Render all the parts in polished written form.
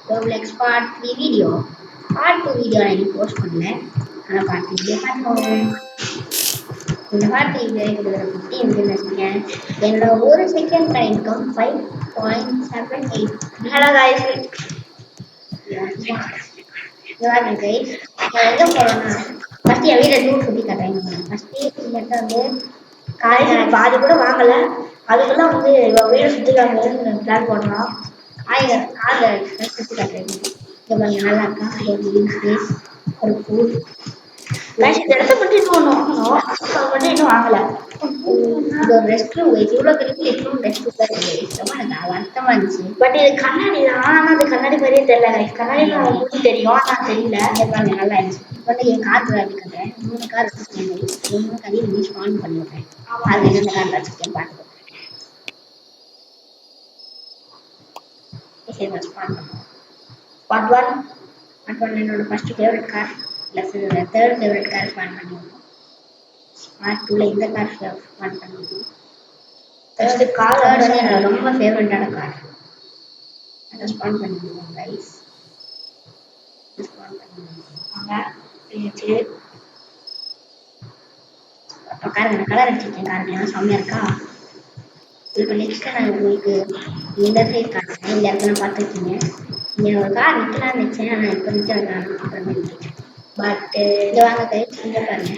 Roblox part 3 video part 2 video நான் இன்னைக்கு post பண்ணேன். ஆனால் part 3 வீடியோ பார்த்துக்கோங்க. இந்த part 3 வீடியோ இருக்கிறத பற்றி எனக்கு வச்சுருக்கேன். என்னோட ஒரு செகண்ட் இன்கம் 5.78. ஹலோ காய்ஸ், இங்கே கைஸ் நான் எங்கே போகிறேன்னா ஃபஸ்ட்டு என் வீட்டை டூர் சுற்றி கட்டுறேன். ஃபஸ்ட்டு இந்த இடத்த வந்து காய்கறி பாதி கூட வாங்கலை, அதுக்கெல்லாம் வந்து வீடை சுற்றி காட்டுறதுன்னு பிளான் பண்ணலாம். காய்கறி சுற்றி காட்டுறேன். இங்கே பாருங்க, நல்லா இருக்கா ஸ்பேஸ் ஒரு ஃபுட் கைஸ். இந்த இடத்த மட்டும் இன்னும் வாங்கணும், அது மட்டும் இன்னும் வாங்கலை. இது ஒரு ரெஸ்ட் ரூம் கைஸ். இவ்வளோ பெரிய ரூம் ரெஸ்ட் ரூம் தான் கைஸ். ரொம்ப எனக்கு வருத்தமாக இருந்துச்சு. பட் இது கண்ணாடி தான், ஆனால் அது கண்ணாடி மாதிரியே தெரியல கைஸ். கண்ணாடி நான் மூடி தெரியும், ஆனால் தெரியல. இங்கே பாருங்க, நல்லா இருந்துச்சு. இப்போ வந்து என் கார் வச்சுக்கிறேன். 3 கார் வச்சுருக்கேன் கைஸ். 3 காரையும் யூஸ் ஆன் பண்ணிவிட்டேன். அது என்ன கார் வச்சுருக்கேன் பார்த்துக்கோங்க. Part 1 என்னோட first favourite car plus third favourite car spawn பண்ணியிருக்கோம். Part 2ல இந்த கார் ஸ்பான் பண்ணியிருக்கோம். ஃபர்ஸ்ட் கார் வந்து என்னோட ரொம்ப ஃபேவரட்டான கார், அதை ஸ்பான் பண்ணியிருக்கோம் கைஸ். ஸ்பான் பண்ணியிருக்கோம் கார். நான் கலர் அடிச்சிருக்கேன் காருக்கு, செம்மையாக இருக்கா. இப்போ நெக்ஸ்ட் நான் உங்களுக்கு இந்த சைட் காட்டுறேன். இந்த இடத்துல பார்த்துருக்கீங்க, இங்கே ஒரு கார் நிற்கலான்னு நினச்சேன், ஆனால் இப்போ நிற்க வைக்கலாம் அப்புறமே நிற்கிறேன். பட்டு இங்கே வாங்க கைஸ், இங்கே பாருங்க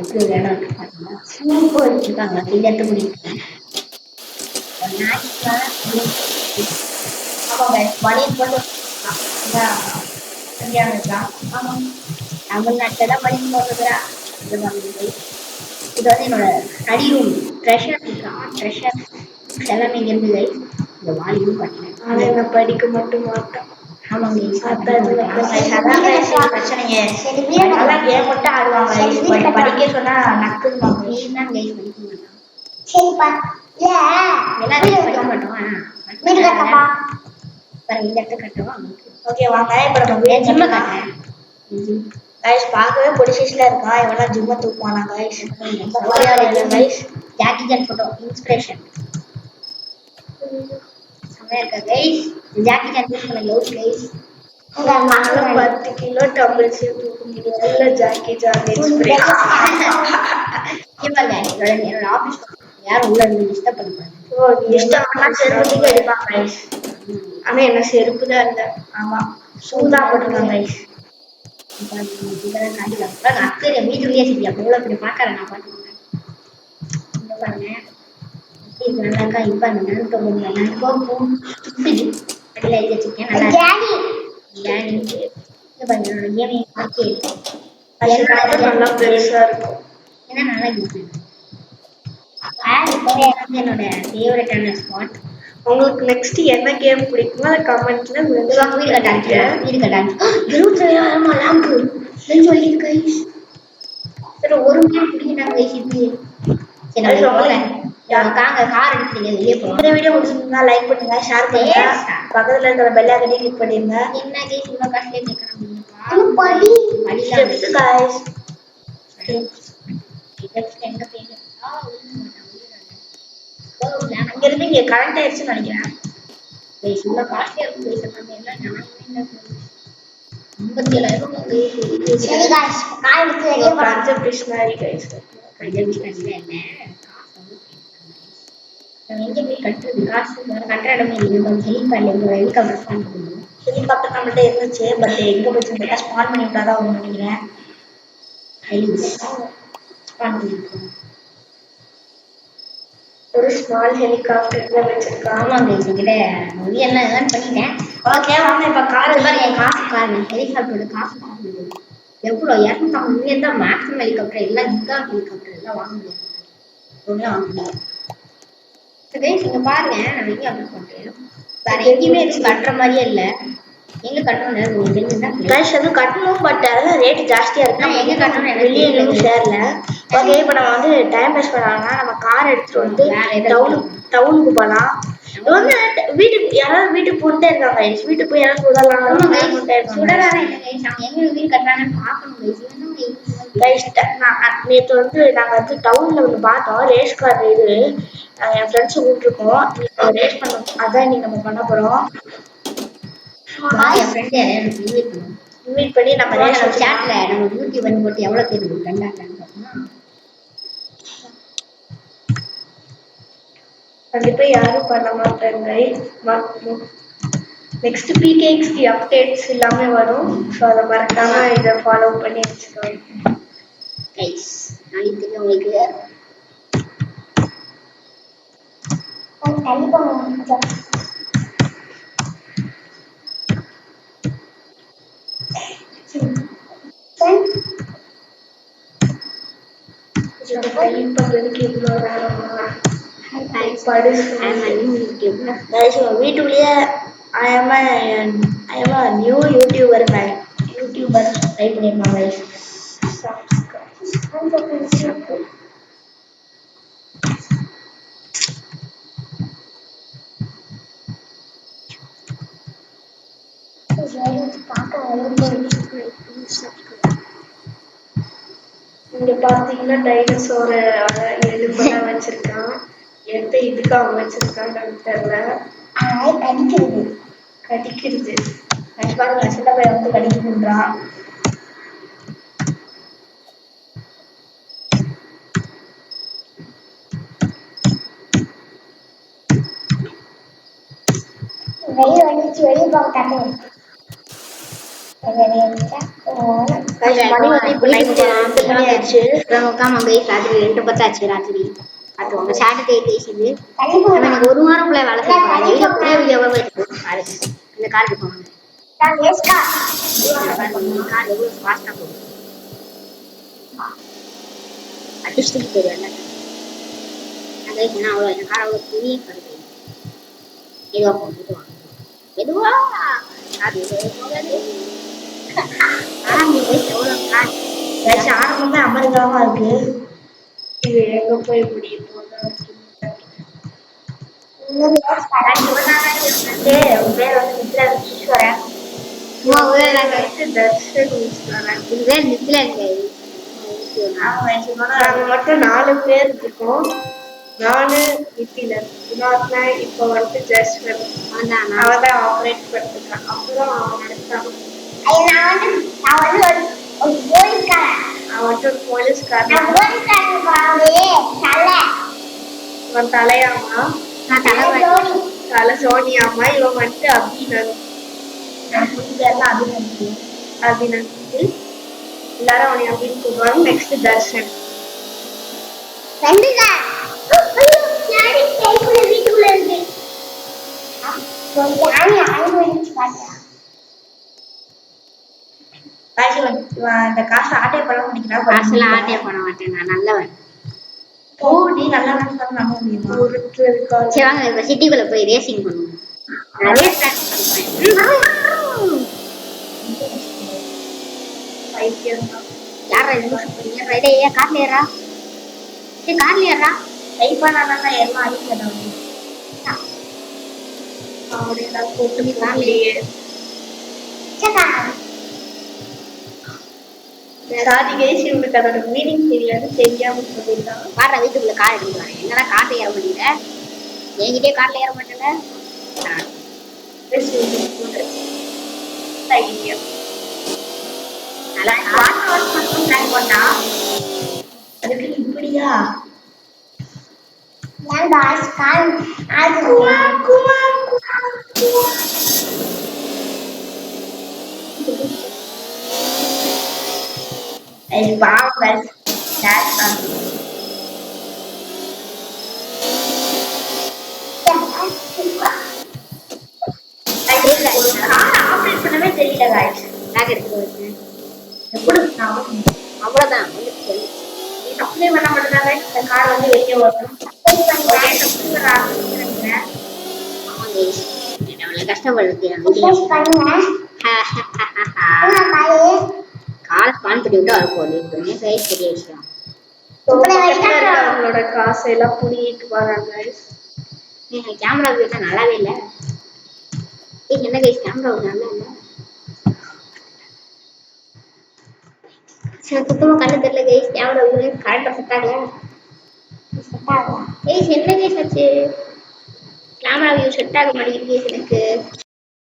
எப்படி ஒரு இடம் இருக்கு பாருங்க, சூப்பர் வச்சுருக்காங்க. இந்த இடத்த முடிக்கிறேன். ஆமாம் கைஸ், பனியன் போட்டு ஆமாம், தமிழ்நாட்டில் தான் பனியன் போட்டுக்கிறா. இது வாங்க, இது வந்து என்னோட ஸ்டடி ரூம். ட்ரெஷர் இருக்கா, ட்ரெஷர் எல்லாமே இங்கே இருந்து கைஸ். இந்த வாலியும் பார்த்தேன், ஆனால் என்ன படிக்க மட்டும் மாட்டேன். ஆமாங்க பிரச்சனைங்க, நல்லா கேம் மட்டும் ஆடுவாங்க. படிக்க சொன்னால் நக்குதுவாங்க. நீதான் கைஸ் படிக்க மாட்டோம். சரிப்பா, எல்லாரும் படிக்க மாட்டோம். வீடு கட்டப்பா பாருங்க, இந்த இடத்த கட்டுவோம். ஓகே வாங்க, இப்போ நம்ம ஜிம்மை கட்டுறேன். கைஸ் பார்க்கவே பொலிசிஸ்ல இருக்கா, எவ்வளோ ஜிம்மை தூக்குவானா guys. Guys Jackie Chan photo inspiration செம்மையா இருக்கா கைஸ். ஜாக்கி சான் யூஸ் பண்ண க்ளவுஸ் கைஸ். 10 கிலோ டம்பிள்ஸ் தூக்க முடியல ஜாக்கி சான் இன்ஸ்பிரேஷன். என்னோட ஆஃபீஸ் யாரும் உள்ள இருந்து டிஸ்டர்ப் பண்ணக்கூடாது. டிஸ்டர்ப் பண்ணால் செருப்புக்கு அடிப்பாங்க கைஸ். ஆனால் என்ன செருப்பு தான் இல்லை, ஆமாம் சூதா போட்டிருக்காங்க கைஸ். அக்கறை வீட்டுலயே சரியா எவ்வளோ பெரிய பார்க்கறேன் நான் பார்த்துக்கோங்க. இங்க பாருங்க நல்லா இருக்கா. இப்ப அந்த நினைக்க முடியல, அடியில் எழுதி வச்சிருக்கேன். நல்லா டேனி இங்க பாருங்க, என்னோட கேமிங் நல்லா பெருசா இருக்கும். ஏன்னா நல்லா இருக்கு. என்னோட ஃபேவரட்டான ஸ்பாட். உங்களுக்கு நெக்ஸ்ட் என்ன கேம் பிடிக்குமோ அதை கமெண்ட்ல வீடு கட்டாங்க. 27,000 லேம்பு சொல்லி கைஸ். சரி ஒரு கேம் பிடிக்கிட்டாங்க கைஸ். இது சரி காங்க கார் எடுத்துங்க வெளியே போங்க. இந்த வீடியோ பிடிச்சிருந்தா லைக் பண்ணுங்க, ஷேர் பண்ணுங்க, பக்கத்துல இருக்கிற பெல் ஐகானை கிளிக் பண்ணிருங்க. என்ன கைஸ் இவ்வளவு காஸ்ட்லியா கேக்குறாங்க படி ஸ்டெப்ஸ் கைஸ். ஸ்டெப்ஸ் எங்க போயிங்க? அங்க இருந்து இங்க கனெக்ட் ஆயிடுச்சுன்னு நினைக்கிறேன். இவ்வளோ காஸ்ட்லியா இருக்கும் கைஸ். எல்லாமே எல்லாம் நியாயமே இல்லை. 57,000 சரி गाइस கால் விட்டு வெளிய போறோம். பஞ்சப் டிக்ஷனரி गाइस, பஞ்சப் டிக்ஷனரில என்ன நான் எங்க போய் கட்டுறது? காசு கட்டுற இடமே இல்லை. நம்ம ஹெலிகாப்டர் ஸ்பான் பண்ணுவோம். ஹெலிகாப்டர் நம்மள்ட்ட இருந்துச்சு, பட் எங்க போச்சு ஸ்பான் பண்ணி விட்டாதான் அவங்க நினைக்கிறேன். ஸ்பான் பண்ணிருக்கோம். ஒரு ஸ்மால் ஹெலிகாப்டர் வச்சிருக்கான். ஆமாங்க என்கிட்ட எல்லாம் ஏர்ன் பண்ணிட்டேன். ஓகே வாங்க இப்போ கார் பாருங்க. என் காசு பாருங்க, ஹெலிகாப்டரோட காசு பாருங்க எவ்வளோ 250 தான் மேக்ஸிமம். ஹெலிகாப்டர் எல்லாம் கிகா ஹெலிகாப்டர் எல்லாம் வாங்க முடியாது, ஒன்றே வாங்க முடியாது. இங்கே பாருங்க, நான் எங்கே அப்ளை பண்ணுறேன். வேற எங்கேயுமே எதுவும் கட்டுற மாதிரியே இல்லை. எங்கே கட்டணும் உங்களுக்கு தெரிஞ்சுதான் கேஷ் எதுவும் கட்டணும், பட் அதெல்லாம் ரேட்டு ஜாஸ்தியாக இருக்கு. எங்கே கட்டணும் எனக்கு வெளியே எதுவும் ஷேரில். ஓகே இப்போ நம்ம வந்து டைம் வேஸ்ட் பண்ணாங்கன்னா நம்ம கார் எடுத்துகிட்டு வந்து டவுனுக்கு போகலாம். இது வந்து வீட்டுக்கு யாராவது வீட்டுக்கு போட்டுட்டே இருக்காங்க. வீட்டுக்கு போய் யாராவது சுடலாம். சுடலாம் இல்லை கைஸ், அவங்க எங்களுக்கு வீடு கட்டுறாங்கன்னு பார்க்கணும் கைஸ். நேற்று வந்து நாங்க வந்து டவுன்ல வந்து பார்த்தோம் ரேஸ் கார் இது என் ஃப்ரெண்ட்ஸ் கூப்பிட்டுருக்கோம் ரேஸ் பண்ண அதான் இன்னைக்கு நம்ம பண்ண போறோம் என் ஃப்ரெண்ட் யாரையும் எனக்கு இன்வைட் பண்ணுவோம். இன்வைட் பண்ணி நம்ம ரேஸ் நம்ம சேட்ல நம்ம யூடியூப் பண்ணி போட்டு எவ்வளோ பேர் கண்டாங்கன்னு பார்த்தோம்னா கண்டிப்பா யாரும் பண்ண மாட்டாங்க நெக்ஸ்ட் பிகேஎக்ஸ்டி அப்டேட்ஸ் எல்லாமே வரும் ஸோ அதை மறக்காம இதை ஃபாலோ பண்ணி வச்சுக்கோங்க கைஸ் நாளைக்கு தெரியும் உங்களுக்கு வீட்டுக்குள்ளேயே I am a new YouTuber guy. YouTuber try பண்ணிருக்காங்க இங்க பாத்தீங்கன்னா டைனோசோர எலும்பெல்லாம் வச்சிருக்கான் எந்த இதுக்கு அவன் வச்சிருக்கான்னு தெரியல கடிக்கிறது கடிக்கிறது பாருங்க சின்ன பையன் வந்து கடிக்குன்றான் வெளியே பார்த்தாங்க ராத்திரி அது உங்க சாட்டர்டே பேசுது எனக்கு ஒரு வாரம் பிள்ளை வேலை செய்ய இந்த காருக்கு போவாங்க அடிச்சுட்டு போயிடுவேன் அவ்வளோ என் கார் அவ்வளோ பெரிய கருது மெதுவா போகும் மெதுவா அது ஆரம்பமே அமர்தாமா இருக்கு இது எங்க போய் முடியும் மட்டும் 4 பேர் இருக்கோம் நானு நித்திலன் இப்ப வந்து ஜஸ்வன் அவன் தான் ஆப்ரேட் பண்ணிருக்கான் அப்புறம் அவன் நடத்தான் அவன் போலீஸ்காரன் அவன் தலையாமா தலை சோனியாமா இவன் வந்துட்டு அபிநந்த் எல்லாரும் அவனை அப்படின்னு கூப்பிடுவாங்க நெக்ஸ்ட் தர்ஷன் வீட்டுக்குள்ள இருக்கு அந்த காசு ஆட்டைய பண்ண முடிக்கிறா காசுலாம் ஆட்டைய பண்ண மாட்டேன் நான் நல்லவன் ஓ நீ நல்லா நம்ப முடியுமா சரி வாங்க இப்ப சிட்டிக்குள்ள போய் ரேசிங் பண்ணுவோம் நிறைய யாரா இது கார்ல ஏறா கார்ல ஏறா ட்ரை பண்ணாதான் எல்லாம் அடிக்கணும் அவரையா கூட்டு கார்லயே சாதி கேசி உங்களுக்கு அதோட மீனிங் தெரியாது தெரியாம சொல்லிருக்காங்க கார வீட்டுக்குள்ள கார் எடுத்துக்கலாம் என்னடா கார்ல ஏற மாட்டீங்க என்கிட்டயே கார்ல ஏற மாட்டேங்க அதுக்கு இப்படியா பாவம் ஆப்ரேட் பண்ணவே தெரியல गाइस பேக் எடுத்து வச்சேன் எப்படி அவ்வளவுதான் அப்ளை பண்ண மட்டும்தாங்க இந்த கார் வந்து வெளியே வரும் கஷ்டப்படுது காலை ஸ்பான் பண்ணி விட்டு வரப்போகுது பெரிய விஷயம் அவங்களோட காசை எல்லாம் புடிங்கிட்டு வராங்க கேமரா வீட்டுல நல்லாவே இல்லை என்ன கைஸ் கேமரா நல்லா இல்லை எனக்கு சுத்தமா கண்ணு தெரியல கைஸ். கேமரா வியூ கரெக்டா செட் ஆகல. கைஸ் என்ன கைஸ் ஆச்சு? கேமரா வியூ செட் ஆக மாட்டேங்குது கைஸ் எனக்கு.